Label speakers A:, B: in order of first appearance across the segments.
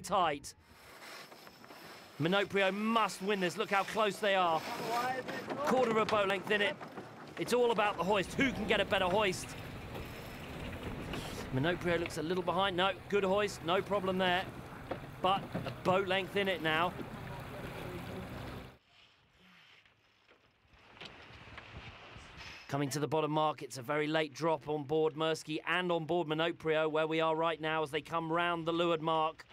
A: tight. Minoprio must win this. Look how close they are. Quarter of a boat length in it. It's all about the hoist. Who can get a better hoist? Minoprio looks a little behind. No, good hoist, no problem there. But a boat length in it now. Coming to the bottom mark, it's a very late drop on board Mirsky and on board Minoprio, where we are right now as they come round the leeward mark.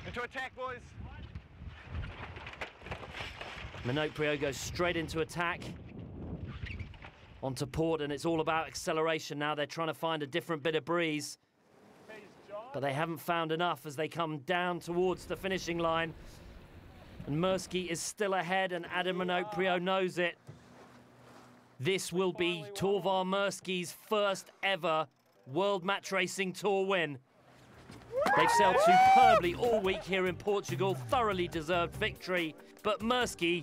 B: Into attack, boys.
A: Minoprio goes straight into attack. Onto port, and it's all about acceleration now. They're trying to find a different bit of breeze. But they haven't found enough as they come down towards the finishing line. And Mirsky is still ahead, and Adam Minoprio knows it. This will be Torvar Mirsky's first ever World Match Racing Tour win. They've sailed superbly all week here in Portugal, thoroughly deserved victory, but Mirsky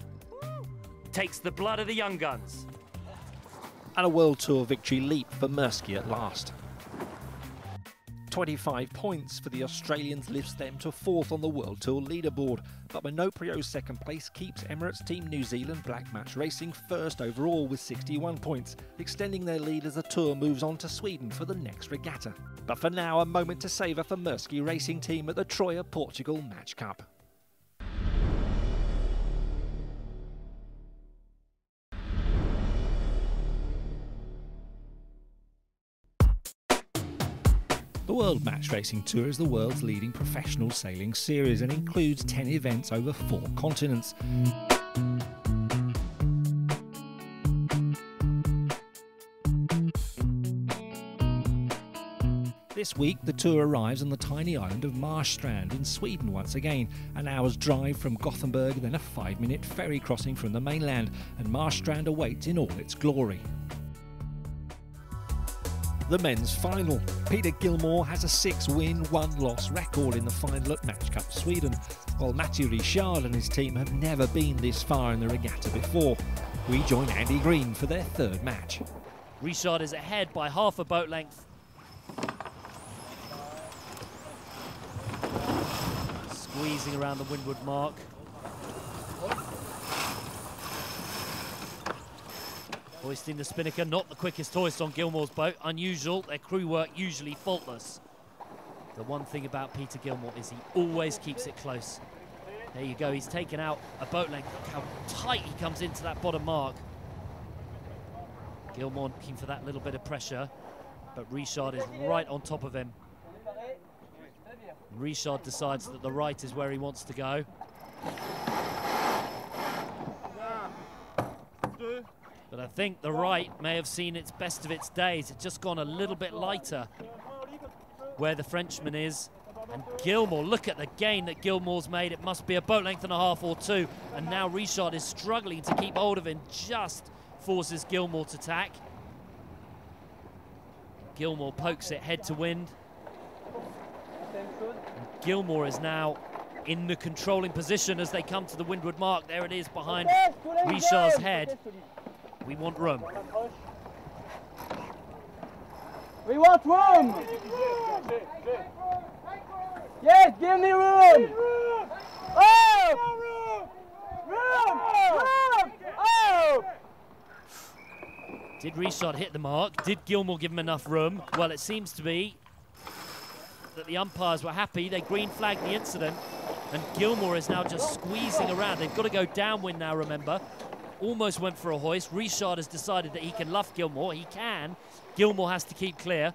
A: takes the blood of the young guns.
C: And a World Tour victory leap for Mirsky at last. 25 points for the Australians lifts them to 4th on the World Tour leaderboard, but Minoprio's second place keeps Emirates Team New Zealand Black Match Racing first overall with 61 points, extending their lead as the Tour moves on to Sweden for the next regatta. But for now, a moment to savour for Mirsky Racing Team at the Troia Portugal Match Cup. The World Match Racing Tour is the world's leading professional sailing series and includes 10 events over 4 continents. This week, the tour arrives on the tiny island of Marstrand in Sweden once again. An hour's drive from Gothenburg, then a 5-minute ferry crossing from the mainland, and Marstrand awaits in all its glory. The men's final. Peter Gilmore has a 6-win, 1-loss record in the final at Match Cup Sweden, while Mathieu Richard and his team have never been this far in the regatta before. We join Andy Green for their third match.
A: Richard is ahead by half a boat length. Squeezing around the windward mark. Hoisting the spinnaker, not the quickest hoist on Gilmore's boat. Unusual, their crew work usually faultless. The one thing about Peter Gilmore is he always keeps it close. There you go, he's taken out a boat length. Look how tight he comes into that bottom mark. Gilmore looking for that little bit of pressure, but Richard is right on top of him. Richard decides that the right is where he wants to go. But I think the right may have seen its best of its days. It's just gone a little bit lighter where the Frenchman is. And Gilmore, look at the gain that Gilmore's made. It must be a boat length and a half or 2. And now Richard is struggling to keep hold of him, just forces Gilmore to tack. Gilmore pokes it head to wind. And Gilmore is now in the controlling position as they come to the windward mark. There it is behind Richard's head. We want room.
D: We want room! Yes, give me room! Oh! Room! Oh!
A: Did Richard hit the mark? Did Gilmore give him enough room? Well, it seems to be that the umpires were happy. They green flagged the incident, and Gilmore is now just squeezing around. They've got to go downwind now, remember. Almost went for a hoist. Richard has decided that he can luff Gilmore. He can. Gilmore has to keep clear.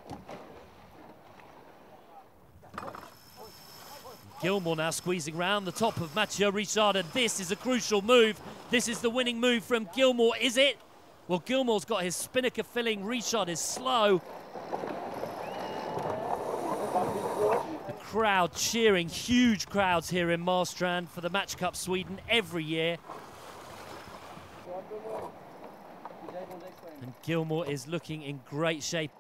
A: Gilmore now squeezing round the top of Mathieu Richard, and this is a crucial move. This is the winning move from Gilmore, is it? Well, Gilmore's got his spinnaker filling. Richard is slow. The crowd cheering, huge crowds here in Marstrand for the Match Cup Sweden every year. And Gilmore is looking in great shape.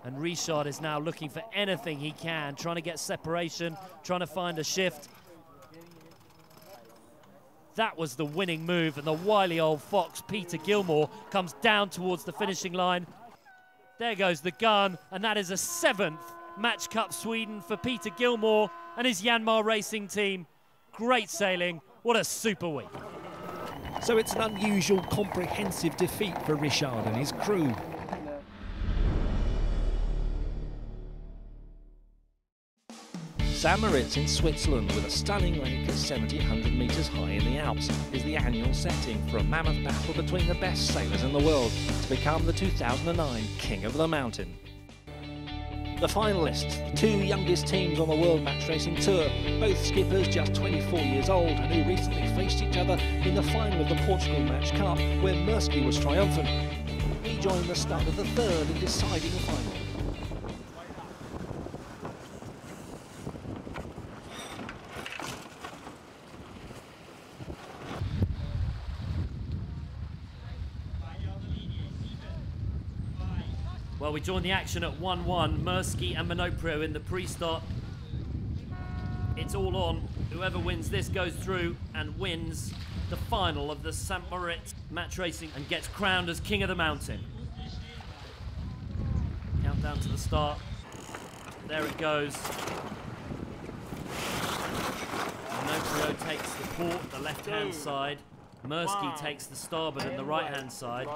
A: And Richard is now looking for anything he can, trying to get separation, trying to find a shift. That was the winning move, and the wily old fox, Peter Gilmore, comes down towards the finishing line. There goes the gun, and that is a 7th Match Cup Sweden for Peter Gilmore and his Yanmar racing team. Great sailing, what a super week.
C: So it's an unusual, comprehensive defeat for Richard and his crew. St. Moritz in Switzerland, with a stunning lake at 1,700 metres high in the Alps, is the annual setting for a mammoth battle between the best sailors in the world to become the 2009 King of the Mountain. The finalists, the two youngest teams on the World Match Racing Tour, both skippers just 24 years old and who recently faced each other in the final of the Portugal Match Cup, where Murski was triumphant. He joined the start of the third and deciding final.
A: Well, we joined the action at 1-1, Murski and Monoprio in the pre-start. It's all on. Whoever wins this goes through and wins the final of the St. Moritz Match Racing and gets crowned as King of the Mountain. Countdown to the start. There it goes. Monoprio takes the port, the left-hand side. Murski takes the starboard and the right-hand side.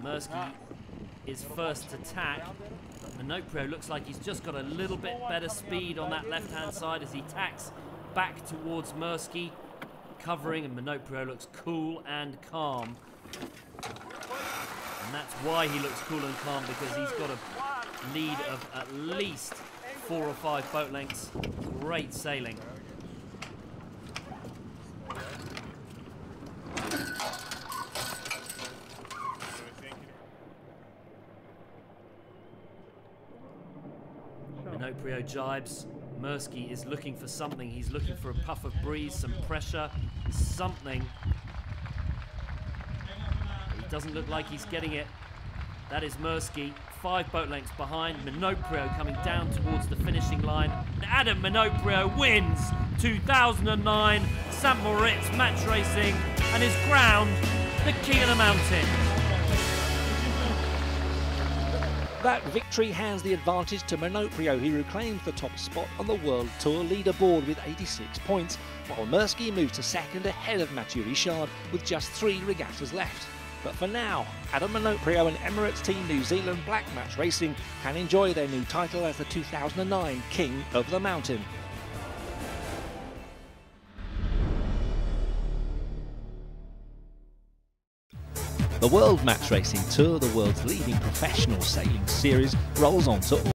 A: Murski is first to tack. Monoprio looks like he's just got a little bit better speed on that left-hand side as he tacks back towards Murski, covering, and Monoprio looks cool and calm. And that's why he looks cool and calm, because he's got a lead of at least 4 or 5 boat lengths. Great sailing. Monoprio jibes. Murski is looking for something. He's looking for a puff of breeze, some pressure, something. He doesn't look like he's getting it. That is Murski, 5 boat lengths behind. Monoprio coming down towards the finishing line. And Adam Monoprio wins 2009 St. Moritz Match Racing and is crowned the King of the Mountain.
C: That victory hands the advantage to Monoprio, who reclaims the top spot on the World Tour leaderboard with 86 points, while Murski moves to second ahead of Mathieu Richard with just 3 regattas left. But for now, Adam Monoprio and Emirates Team New Zealand Black Match Racing can enjoy their new title as the 2009 King of the Mountain. The World Match Racing Tour, the world's leading professional sailing series, rolls on to